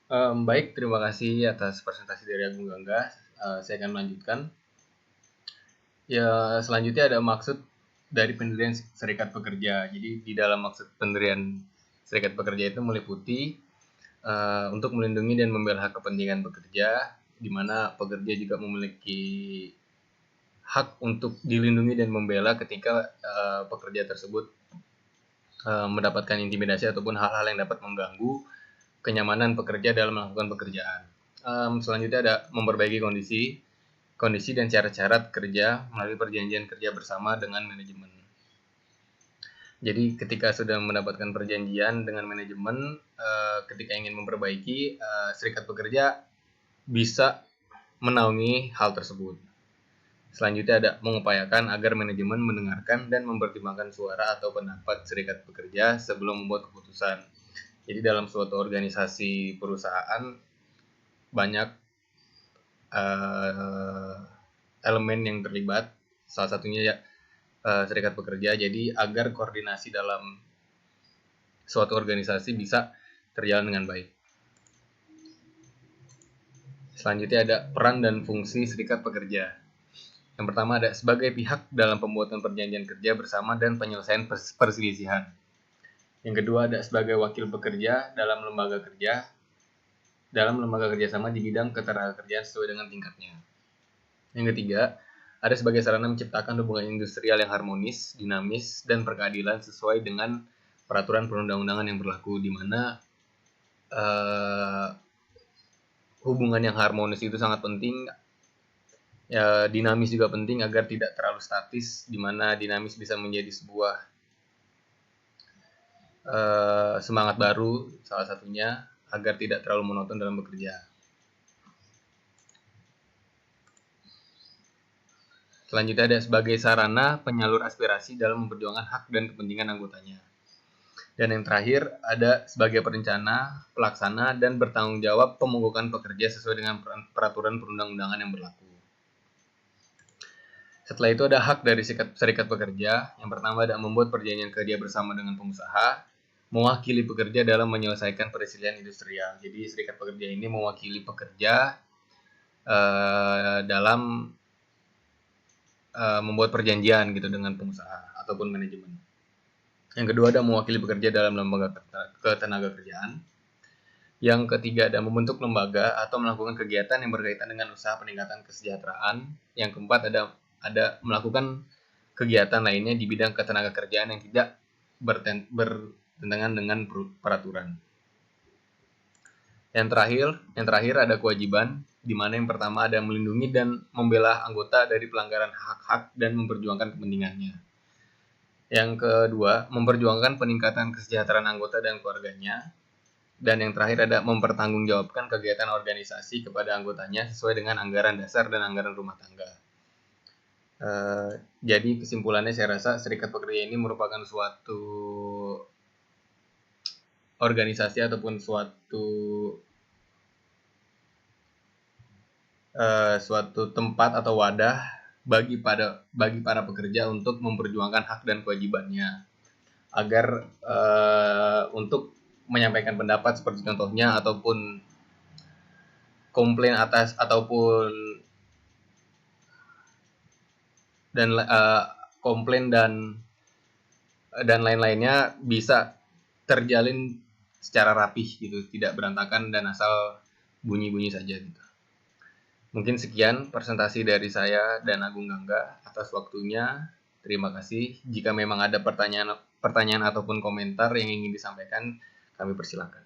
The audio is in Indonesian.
Baik, terima kasih atas presentasi dari Agung Gangga. Saya akan melanjutkan. Ya, selanjutnya ada maksud dari pendirian Serikat Pekerja. Jadi di dalam maksud pendirian Serikat Pekerja itu meliputi untuk melindungi dan membela hak kepentingan pekerja, di mana pekerja juga memiliki hak untuk dilindungi dan membela ketika pekerja tersebut mendapatkan intimidasi ataupun hal-hal yang dapat mengganggu kenyamanan pekerja dalam melakukan pekerjaan. Selanjutnya ada memperbaiki kondisi dan syarat-syarat kerja melalui perjanjian kerja bersama dengan manajemen. Jadi ketika sudah mendapatkan perjanjian dengan manajemen, ketika ingin memperbaiki, serikat pekerja bisa menaungi hal tersebut. Selanjutnya ada mengupayakan agar manajemen mendengarkan dan mempertimbangkan suara atau pendapat serikat pekerja sebelum membuat keputusan. Jadi dalam suatu organisasi perusahaan banyak elemen yang terlibat, salah satunya ya serikat pekerja. Jadi agar koordinasi dalam suatu organisasi bisa terjalan dengan baik. Selanjutnya ada peran dan fungsi serikat pekerja. Yang pertama ada sebagai pihak dalam pembuatan perjanjian kerja bersama dan penyelesaian perselisihan. Yang kedua ada sebagai wakil pekerja dalam lembaga kerjasama di bidang ketenagakerjaan sesuai dengan tingkatnya. Yang ketiga, ada sebagai sarana menciptakan hubungan industrial yang harmonis, dinamis, dan berkeadilan sesuai dengan peraturan perundang-undangan yang berlaku, di mana hubungan yang harmonis itu sangat penting. Ya, dinamis juga penting agar tidak terlalu statis, di mana dinamis bisa menjadi sebuah semangat baru, salah satunya agar tidak terlalu monoton dalam bekerja. Selanjutnya ada sebagai sarana penyalur aspirasi dalam memperjuangkan hak dan kepentingan anggotanya. Dan yang terakhir ada sebagai perencana, pelaksana, dan bertanggung jawab pemogokan pekerja sesuai dengan peraturan perundang-undangan yang berlaku. Setelah itu ada hak dari serikat pekerja. Yang pertama ada membuat perjanjian kerja bersama dengan pengusaha, mewakili pekerja dalam menyelesaikan perselisihan industrial. Jadi serikat pekerja ini mewakili pekerja dalam membuat perjanjian gitu dengan pengusaha ataupun manajemen. Yang kedua ada mewakili pekerja dalam lembaga ketenagakerjaan. Yang ketiga ada membentuk lembaga atau melakukan kegiatan yang berkaitan dengan usaha peningkatan kesejahteraan. Yang keempat ada melakukan kegiatan lainnya di bidang ketenagakerjaan yang tidak bertentangan dengan peraturan. Yang terakhir ada kewajiban, di mana yang pertama ada melindungi dan membela anggota dari pelanggaran hak-hak dan memperjuangkan kepentingannya. Yang kedua, memperjuangkan peningkatan kesejahteraan anggota dan keluarganya. Dan yang terakhir ada mempertanggungjawabkan kegiatan organisasi kepada anggotanya sesuai dengan anggaran dasar dan anggaran rumah tangga. Jadi kesimpulannya saya rasa serikat pekerja ini merupakan suatu organisasi ataupun suatu tempat atau wadah bagi para pekerja untuk memperjuangkan hak dan kewajibannya, agar untuk menyampaikan pendapat seperti contohnya ataupun komplain atas ataupun komplain dan lain-lainnya bisa terjalin secara rapih gitu, tidak berantakan dan asal bunyi-bunyi saja gitu. Mungkin sekian presentasi dari saya dan Agung Gangga atas waktunya. Terima kasih. Jika memang ada pertanyaan ataupun komentar yang ingin disampaikan, kami persilakan.